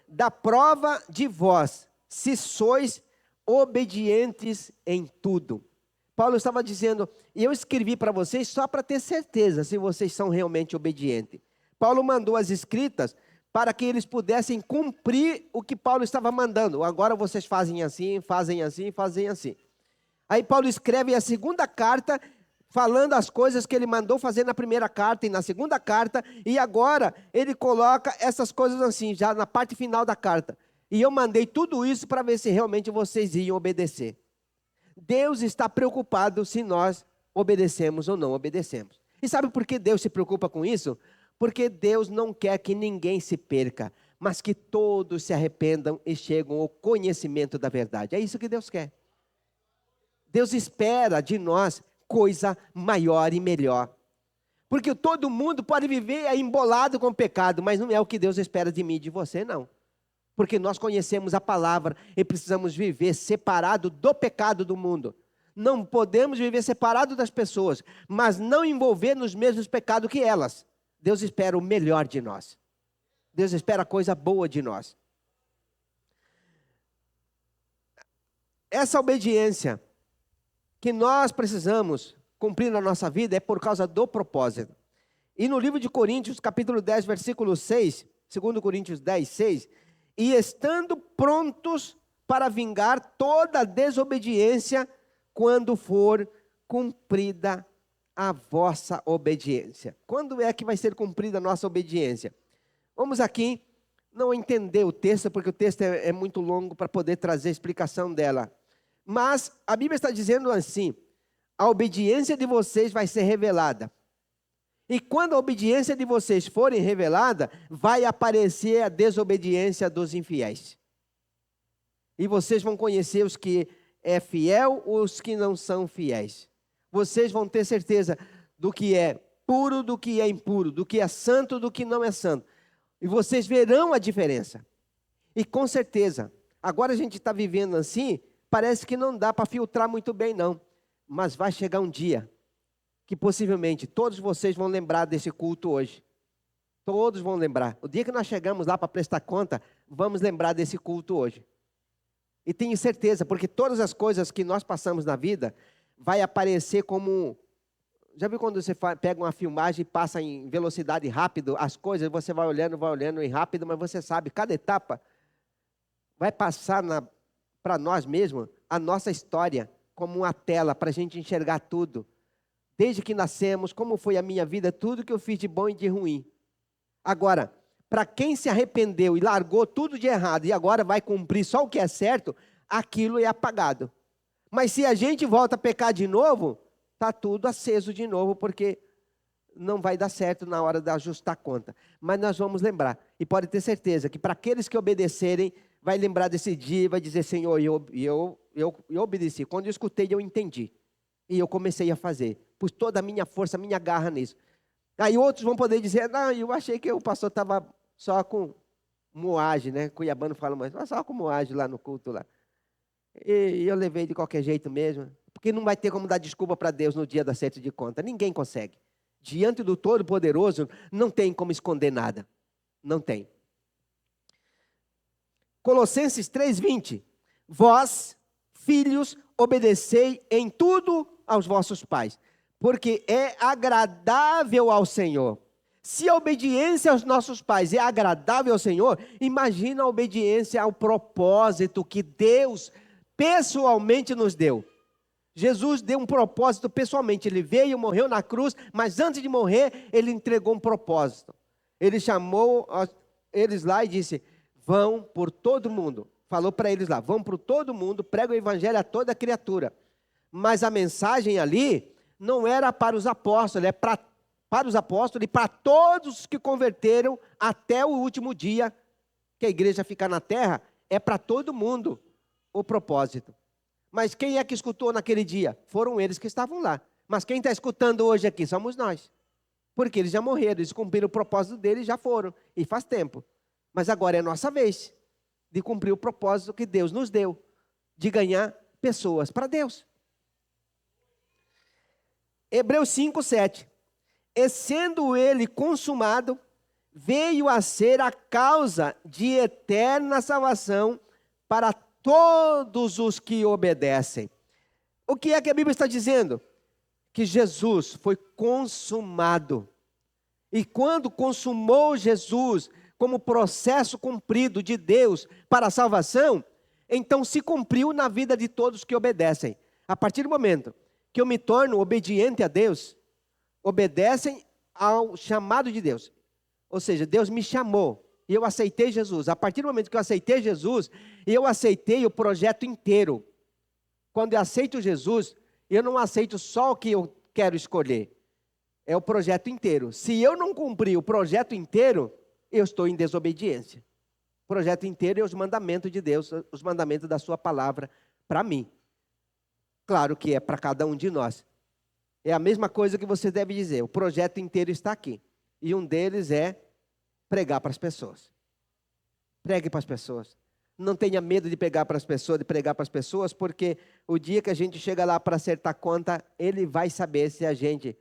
da prova de vós, se sois obedientes em tudo. Paulo estava dizendo, e eu escrevi para vocês só para ter certeza se vocês são realmente obedientes. Paulo mandou as escritas para que eles pudessem cumprir o que Paulo estava mandando. Agora vocês fazem assim, fazem assim, fazem assim. Aí Paulo escreve a segunda carta, falando as coisas que ele mandou fazer na primeira carta e na segunda carta, e agora ele coloca essas coisas assim, já na parte final da carta. E eu mandei tudo isso para ver se realmente vocês iam obedecer. Deus está preocupado se nós obedecemos ou não obedecemos. E sabe por que Deus se preocupa com isso? Porque Deus não quer que ninguém se perca, mas que todos se arrependam e cheguem ao conhecimento da verdade. É isso que Deus quer. Deus espera de nós coisa maior e melhor. Porque todo mundo pode viver embolado com o pecado, mas não é o que Deus espera de mim e de você, não. Porque nós conhecemos a palavra e precisamos viver separado do pecado do mundo. Não podemos viver separado das pessoas, mas não envolver nos mesmos pecados que elas. Deus espera o melhor de nós. Deus espera a coisa boa de nós. Essa obediência que nós precisamos cumprir na nossa vida é por causa do propósito. E no livro de Coríntios, capítulo 10, versículo 6, 2 Coríntios 10, 6, e estando prontos para vingar toda a desobediência quando for cumprida a vossa obediência. Quando é que vai ser cumprida a nossa obediência? Vamos aqui não entender o texto, porque o texto é muito longo para poder trazer a explicação dela. Mas a Bíblia está dizendo assim, a obediência de vocês vai ser revelada. E quando a obediência de vocês forem revelada, vai aparecer a desobediência dos infiéis. E vocês vão conhecer os que é fiel, os que não são fiéis. Vocês vão ter certeza do que é puro, do que é impuro, do que é santo, do que não é santo. E vocês verão a diferença. E com certeza, agora a gente está vivendo assim, parece que não dá para filtrar muito bem não. Mas vai chegar um dia que possivelmente todos vocês vão lembrar desse culto hoje. Todos vão lembrar. O dia que nós chegamos lá para prestar conta, vamos lembrar desse culto hoje. E tenho certeza, porque todas as coisas que nós passamos na vida, vai aparecer como... Já viu quando você pega uma filmagem e passa em velocidade rápido, as coisas, você vai olhando em rápido, mas você sabe, cada etapa vai passar para nós mesmos a nossa história, como uma tela, para a gente enxergar tudo. Desde que nascemos, como foi a minha vida, tudo que eu fiz de bom e de ruim. Agora, para quem se arrependeu e largou tudo de errado e agora vai cumprir só o que é certo, aquilo é apagado. Mas se a gente volta a pecar de novo, está tudo aceso de novo, porque não vai dar certo na hora de ajustar a conta. Mas nós vamos lembrar. E pode ter certeza que para aqueles que obedecerem, vai lembrar desse dia e vai dizer, Senhor, eu obedeci. Quando eu escutei, eu entendi. E eu comecei a fazer. Pus toda a minha força, a minha garra nisso. Aí outros vão poder dizer, não, eu achei que o pastor estava só com moagem, né? Cuiabano fala mais, só com moagem lá no culto lá. E eu levei de qualquer jeito mesmo. Porque não vai ter como dar desculpa para Deus no dia da acerto de conta. Ninguém consegue. diante do Todo-Poderoso, não tem como esconder nada. Não tem. Colossenses 3:20. Vós, filhos, obedecei em tudo aos vossos pais, porque é agradável ao Senhor. Se a obediência aos nossos pais é agradável ao Senhor, imagina a obediência ao propósito que Deus pessoalmente nos deu. Jesus deu um propósito pessoalmente, ele veio, morreu na cruz, mas antes de morrer, ele entregou um propósito. Ele chamou eles lá e disse, vão por todo mundo. Falou para eles lá, vão por todo mundo, pregam o evangelho a toda criatura. Mas a mensagem ali não era para os apóstolos, é para os apóstolos e para todos que converteram até o último dia que a igreja fica na terra, é para todo mundo o propósito. Mas quem é que escutou naquele dia? Foram eles que estavam lá. Mas quem está escutando hoje aqui somos nós. Porque eles já morreram, eles cumpriram o propósito deles e já foram. E faz tempo. Mas agora é nossa vez de cumprir o propósito que Deus nos deu. De ganhar pessoas para Deus. Hebreus 5:7. E sendo ele consumado, veio a ser a causa de eterna salvação para todos os que obedecem. O que é que a Bíblia está dizendo? Que Jesus foi consumado. E quando consumou Jesus como processo cumprido de Deus para a salvação, então se cumpriu na vida de todos que obedecem. A partir do momento que eu me torno obediente a Deus, obedecem ao chamado de Deus. Ou seja, Deus me chamou e eu aceitei Jesus. A partir do momento que eu aceitei Jesus, eu aceitei o projeto inteiro. Quando eu aceito Jesus, eu não aceito só o que eu quero escolher. É o projeto inteiro. Se eu não cumprir o projeto inteiro, eu estou em desobediência. O projeto inteiro é os mandamentos de Deus, os mandamentos da sua palavra para mim. Claro que é para cada um de nós. É a mesma coisa que você deve dizer. O projeto inteiro está aqui. E um deles é pregar para as pessoas. Pregue para as pessoas. Não tenha medo de pregar para as pessoas, porque o dia que a gente chega lá para acertar conta, ele vai saber se a gente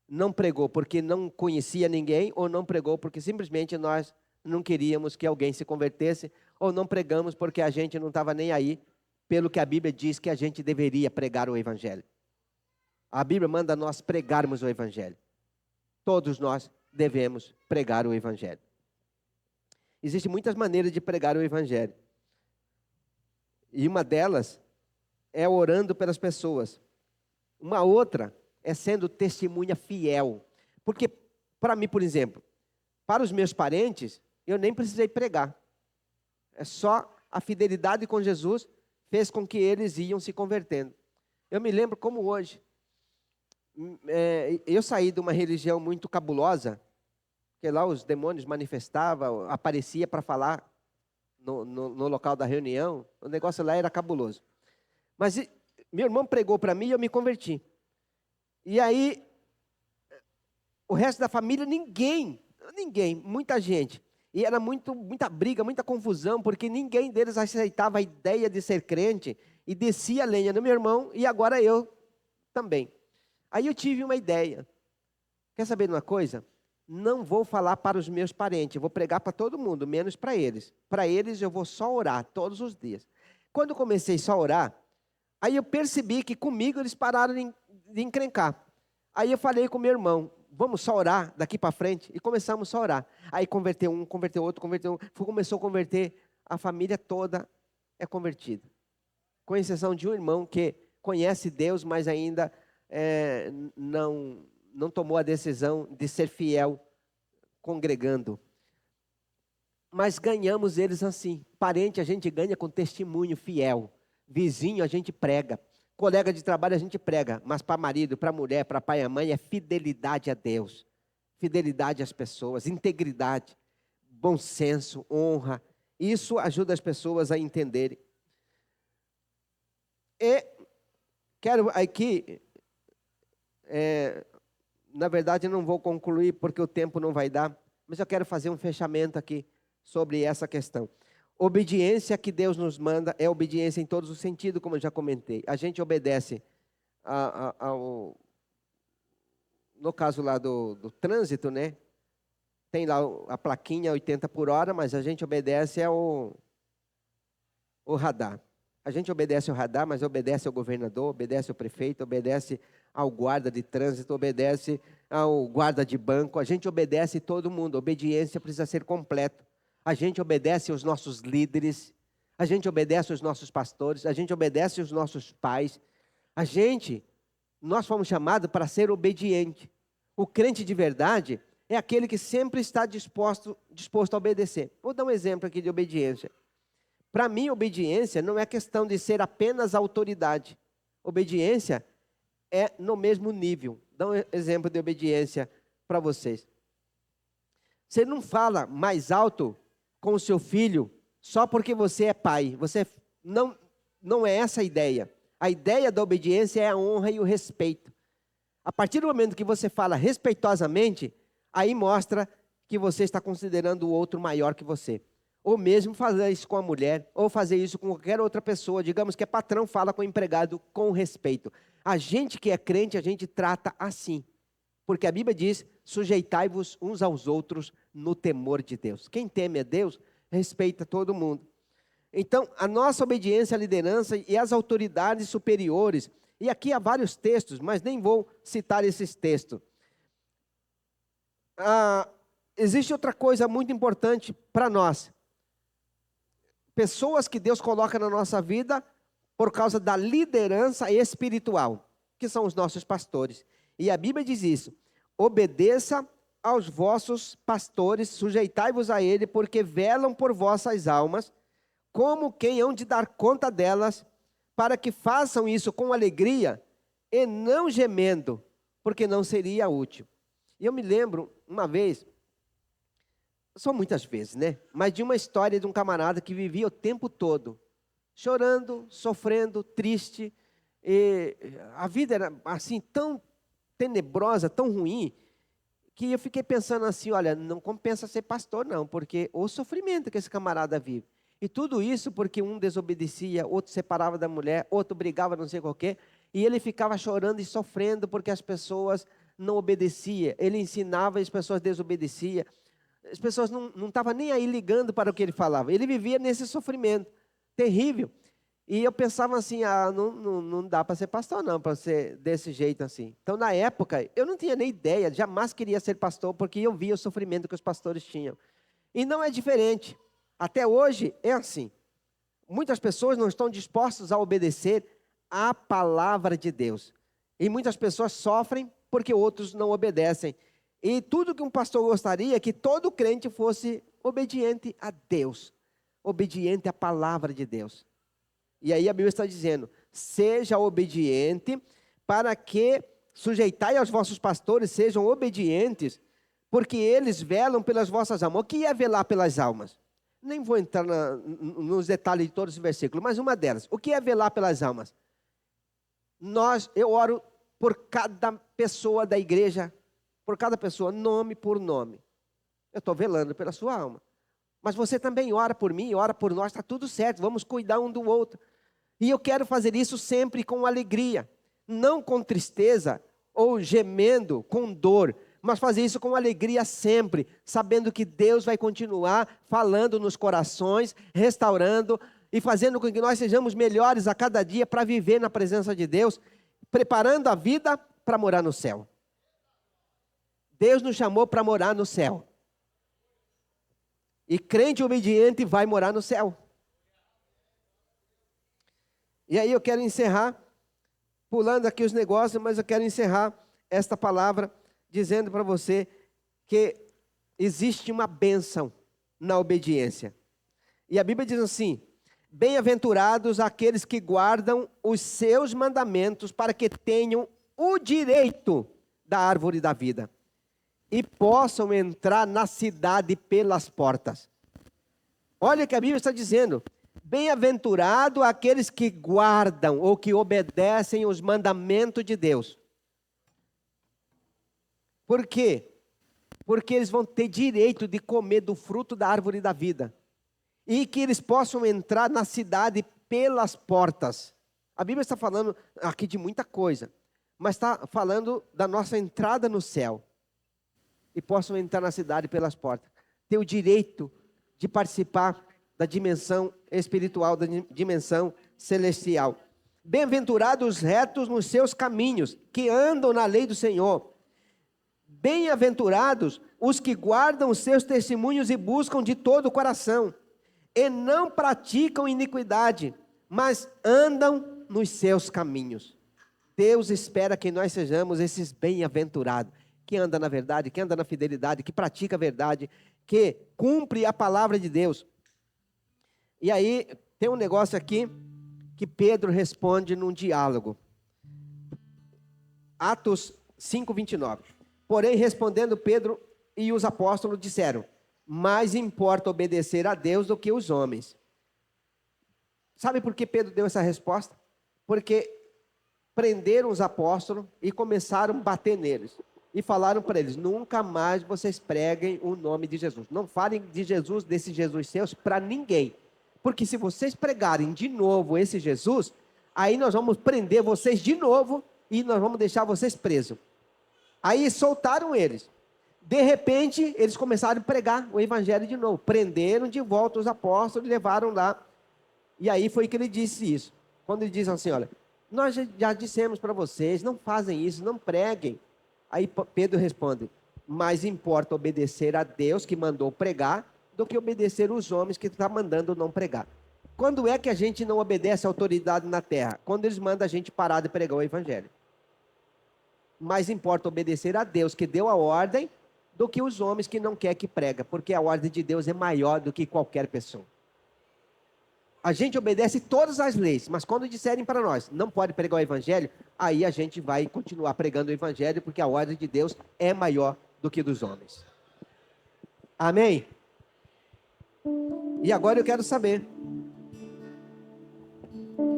não pregou porque não conhecia ninguém, ou não pregou porque simplesmente nós não queríamos que alguém se convertesse, ou não pregamos porque a gente não estava nem aí, pelo que a Bíblia diz que a gente deveria pregar o Evangelho. A Bíblia manda nós pregarmos o Evangelho. Todos nós devemos pregar o Evangelho. Existem muitas maneiras de pregar o Evangelho. E uma delas é orando pelas pessoas. Uma outra é sendo testemunha fiel. Porque, para mim, por exemplo, para os meus parentes, eu nem precisei pregar. É só a fidelidade com Jesus fez com que eles iam se convertendo. Eu me lembro como hoje. Eu saí de uma religião muito cabulosa, que lá os demônios manifestavam, aparecia para falar no local da reunião. O negócio lá era cabuloso. Mas meu irmão pregou para mim e eu me converti. E aí, o resto da família, ninguém, muita gente. E era muita briga, muita confusão, porque ninguém deles aceitava a ideia de ser crente e descia a lenha no meu irmão, e agora eu também. Aí eu tive uma ideia. Quer saber de uma coisa? Não vou falar para os meus parentes, eu vou pregar para todo mundo, menos para eles. Para eles eu vou só orar todos os dias. Quando eu comecei só a orar, aí eu percebi que comigo eles pararam de encrencar. Aí eu falei com meu irmão, vamos só orar daqui para frente? E começamos só a orar. Aí converteu um, converteu outro, começou a converter, a família toda é convertida. Com exceção de um irmão que conhece Deus, mas ainda não tomou a decisão de ser fiel congregando. Mas ganhamos eles assim. Parente a gente ganha com testemunho fiel. Vizinho a gente prega. Colega de trabalho a gente prega. Mas para marido, para mulher, para pai e mãe é fidelidade a Deus. Fidelidade às pessoas, integridade, bom senso, honra. Isso ajuda as pessoas a entenderem. E quero aqui, na verdade não vou concluir porque o tempo não vai dar, mas eu quero fazer um fechamento aqui sobre essa questão. Obediência que Deus nos manda é obediência em todos os sentidos, como eu já comentei. A gente obedece no caso lá do trânsito, né? Tem lá a plaquinha 80 por hora, mas a gente obedece o radar. A gente obedece ao radar, mas obedece ao governador, obedece ao prefeito, obedece ao guarda de trânsito, obedece ao guarda de banco. A gente obedece todo mundo. A obediência precisa ser completa. A gente obedece aos nossos líderes, a gente obedece aos nossos pastores, a gente obedece aos nossos pais. Nós fomos chamados para ser obediente. O crente de verdade é aquele que sempre está disposto a obedecer. Vou dar um exemplo aqui de obediência. Para mim, obediência não é questão de ser apenas autoridade. Obediência é no mesmo nível. Dá um exemplo de obediência para vocês. Você não fala mais alto com o seu filho só porque você é pai. Não é essa a ideia. A ideia da obediência é a honra e o respeito. A partir do momento que você fala respeitosamente, aí mostra que você está considerando o outro maior que você. Ou mesmo fazer isso com a mulher, ou fazer isso com qualquer outra pessoa. Digamos que é patrão, fala com o empregado com respeito. A gente que é crente, a gente trata assim. Porque a Bíblia diz, sujeitai-vos uns aos outros no temor de Deus. Quem teme a Deus, respeita todo mundo. Então, a nossa obediência à liderança e às autoridades superiores, e aqui há vários textos, mas nem vou citar esses textos. Existe outra coisa muito importante para nós. Pessoas que Deus coloca na nossa vida por causa da liderança espiritual, que são os nossos pastores. E a Bíblia diz isso: obedeça aos vossos pastores, sujeitai-vos a ele, porque velam por vossas almas, como quem hão de dar conta delas, para que façam isso com alegria e não gemendo, porque não seria útil. E eu me lembro, uma vez, são muitas vezes, né? Mas de uma história de um camarada que vivia o tempo todo chorando, sofrendo, triste. E a vida era assim tão tenebrosa, tão ruim, que eu fiquei pensando assim, olha, não compensa ser pastor não, porque o sofrimento que esse camarada vive. E tudo isso porque um desobedecia, outro separava da mulher, outro brigava, não sei o quê, e ele ficava chorando e sofrendo porque as pessoas não obedeciam. Ele ensinava e as pessoas desobedeciam. As pessoas não estavam nem aí ligando para o que ele falava. Ele vivia nesse sofrimento terrível. E eu pensava assim, não dá para ser pastor não, para ser desse jeito assim. Então, na época, eu não tinha nem ideia, jamais queria ser pastor, porque eu via o sofrimento que os pastores tinham. E não é diferente. Até hoje é assim. Muitas pessoas não estão dispostas a obedecer à palavra de Deus. E muitas pessoas sofrem porque outros não obedecem. E tudo que um pastor gostaria é que todo crente fosse obediente a Deus, obediente à palavra de Deus. E aí a Bíblia está dizendo, seja obediente, para que sujeitai aos vossos pastores, sejam obedientes, porque eles velam pelas vossas almas. O que é velar pelas almas? Nem vou entrar nos detalhes de todos os versículos, mas uma delas. O que é velar pelas almas? Eu oro por cada pessoa da igreja, por cada pessoa, nome por nome. Eu estou velando pela sua alma. Mas você também ora por mim, ora por nós, está tudo certo, vamos cuidar um do outro. E eu quero fazer isso sempre com alegria, não com tristeza ou gemendo, com dor, mas fazer isso com alegria sempre, sabendo que Deus vai continuar falando nos corações, restaurando e fazendo com que nós sejamos melhores a cada dia para viver na presença de Deus, preparando a vida para morar no céu. Deus nos chamou para morar no céu. E crente obediente vai morar no céu. E aí eu quero encerrar, pulando aqui os negócios, mas eu quero encerrar esta palavra dizendo para você que existe uma bênção na obediência. E a Bíblia diz assim, bem-aventurados aqueles que guardam os seus mandamentos para que tenham o direito da árvore da vida e possam entrar na cidade pelas portas. Olha o que a Bíblia está dizendo. Bem-aventurado aqueles que guardam ou que obedecem os mandamentos de Deus. Por quê? Porque eles vão ter direito de comer do fruto da árvore da vida. E que eles possam entrar na cidade pelas portas. A Bíblia está falando aqui de muita coisa. mas está falando da nossa entrada no céu. E possam entrar na cidade pelas portas. Ter o direito de participar da dimensão espiritual, da dimensão celestial. Bem-aventurados os retos nos seus caminhos, que andam na lei do Senhor. Bem-aventurados os que guardam os seus testemunhos e buscam de todo o coração, e não praticam iniquidade, mas andam nos seus caminhos. Deus espera que nós sejamos esses bem-aventurados, que anda na verdade, que anda na fidelidade, que pratica a verdade, que cumpre a palavra de Deus. E aí, tem um negócio aqui que Pedro responde num diálogo. Atos 5:29. Porém, respondendo Pedro e os apóstolos disseram: mais importa obedecer a Deus do que os homens. Sabe por que Pedro deu essa resposta? Porque prenderam os apóstolos e começaram a bater neles. E falaram para eles: nunca mais vocês preguem o nome de Jesus. Não falem de Jesus, desse Jesus seus, para ninguém. Porque se vocês pregarem de novo esse Jesus, aí nós vamos prender vocês de novo e nós vamos deixar vocês presos. Aí soltaram eles. De repente, eles começaram a pregar o evangelho de novo. Prenderam de volta os apóstolos e levaram lá. E aí foi que ele disse isso. Quando ele diz assim: olha, nós já dissemos para vocês, não fazem isso, não preguem. Aí Pedro responde: mais importa obedecer a Deus que mandou pregar, do que obedecer os homens que está mandando não pregar. Quando é que a gente não obedece a autoridade na terra? Quando eles mandam a gente parar de pregar o evangelho. Mais importa obedecer a Deus que deu a ordem, do que os homens que não quer que prega, porque a ordem de Deus é maior do que qualquer pessoa. A gente obedece todas as leis, mas quando disserem para nós, não pode pregar o evangelho, aí a gente vai continuar pregando o evangelho, porque a ordem de Deus é maior do que dos homens. Amém? E agora eu quero saber,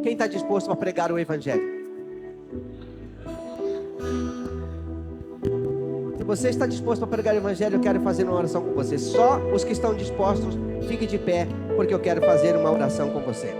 quem está disposto a pregar o evangelho? Se você está disposto a pregar o evangelho, eu quero fazer uma oração com você. Só os que estão dispostos, fique de pé, porque eu quero fazer uma oração com você.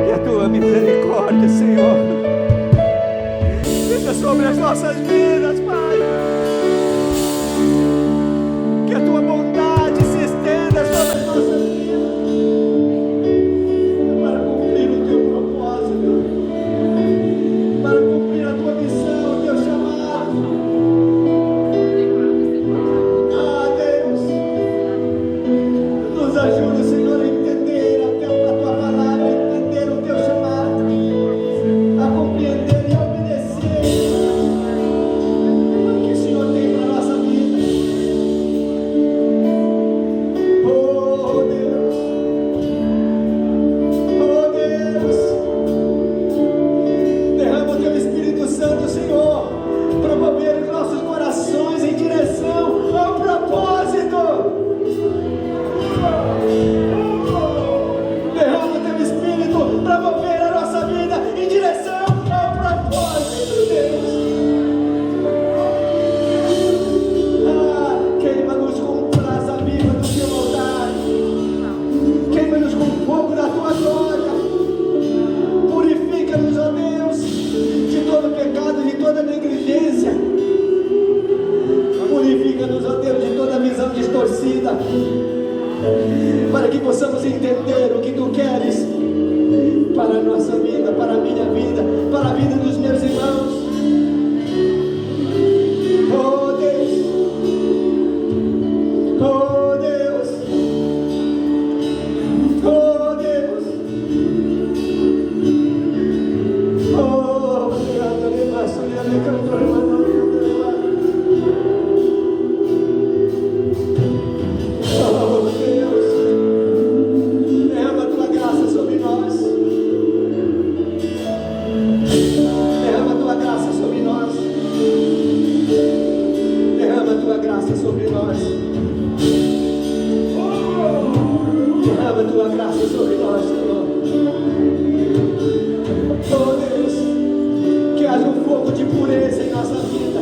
Que a tua misericórdia, Senhor, seja sobre as nossas vidas, Pai. Que a tua bondade se estenda sobre as nossas vidas, para cumprir o teu propósito, para cumprir a tua missão, o teu chamado. Nos ajuda, Senhor, a entender a tua palavra, a entender o teu chamado, a compreender e a obedecer o que o Senhor tem para a nossa vida. Oh Deus, oh Deus, derrama o teu Espírito Santo, Senhor, promover os nossos corações em direção ao propósito. Derrama o teu Espírito para mover a nossa vida em direção ao propósito, Deus. Queima-nos com brasa viva do teu altar. Queima-nos com fogo da tua glória. Purifica-nos, ó Deus, de todo pecado, de toda negligência. Purifica-nos, ó Deus, de toda visão distorcida, para que possamos entender o que tu queres para a nossa vida, para a minha vida, para a vida dos meus irmãos. Oh Deus, oh Deus, oh Deus, oh Deus, derrama a tua graça sobre nós. Derrama a tua graça sobre nós, Senhor. Oh Deus, que haja um fogo de pureza em nossa vida,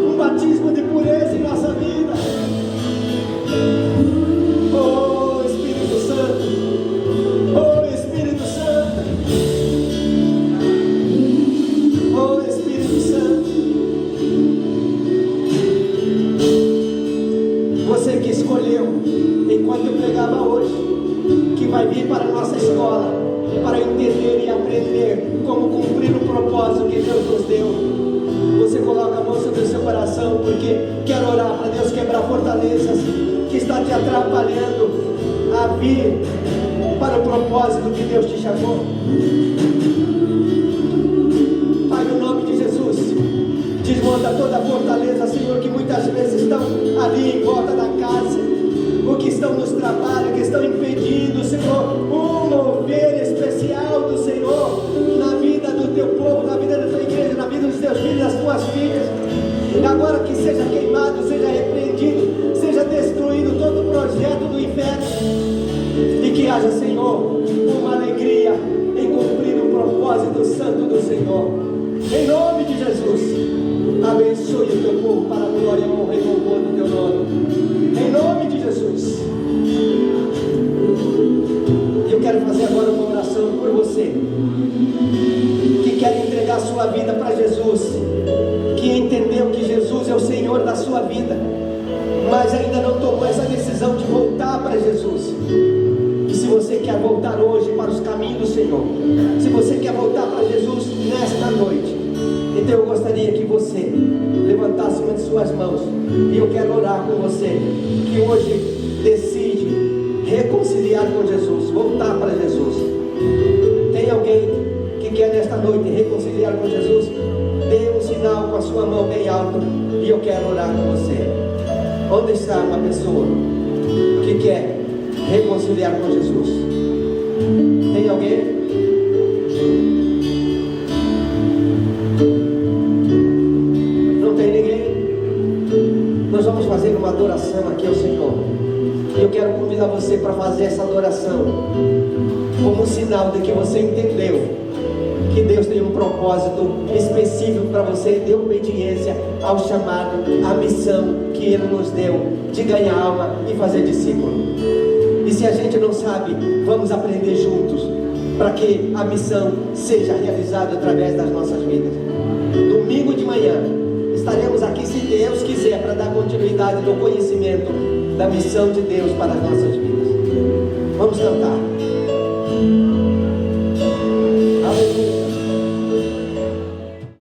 um batismo de pureza em nossa vida. Oh Espírito Santo, oh Espírito Santo, oh Espírito Santo. Você que escolheu, enquanto eu pregava hoje, que vai vir para a nossa escola, para entender e aprender como cumprir o propósito que Deus nos deu. Você coloca a mão sobre o seu coração, porque quer orar para Deus quebrar fortalezas que está te atrapalhando a vir para o propósito que Deus te chamou. Pai, no nome de Jesus, desmonta toda a fortaleza, Senhor, que muitas vezes estão ali em volta da casa, o que estão nos trabalhos, que estão impedindo, Senhor, um mover especial do Senhor na vida do teu povo, na vida da tua igreja, na vida dos teus filhos, das tuas filhas. E agora que seja queimado, seja repreendido, seja destruído todo o projeto do inferno, e que haja, Senhor, uma alegria em cumprir o propósito santo do Senhor. Em nome de Jesus, abençoe o teu povo para a glória, honra e louvor do teu nome. Em nome de Jesus. Eu quero fazer agora uma oração por você que quer entregar sua vida para Jesus, que entendeu que Jesus é o Senhor da sua vida, mas ainda não tomou essa decisão de voltar para Jesus. E se você quer voltar hoje para os caminhos do Senhor, se você quer voltar para Jesus nesta noite, então eu gostaria que você levantasse uma de suas mãos, e eu quero orar com você, que hoje decide reconciliar com Jesus, voltar para Jesus. Tem alguém que quer nesta noite reconciliar com Jesus? Dê um sinal com a sua mão bem alta, e eu quero orar com você. Onde está uma pessoa que quer reconciliar com Jesus? Tem alguém? Nós vamos fazer uma adoração aqui ao Senhor. Eu quero convidar você para fazer essa adoração como sinal de que você entendeu que Deus tem um propósito específico para você, de obediência ao chamado, à missão que Ele nos deu de ganhar alma e fazer discípulo. E se a gente não sabe, vamos aprender juntos para que a missão seja realizada através das nossas vidas. Domingo de manhã estaremos aqui, se Deus quiser, para dar continuidade no conhecimento da missão de Deus para as nossas vidas. Vamos cantar.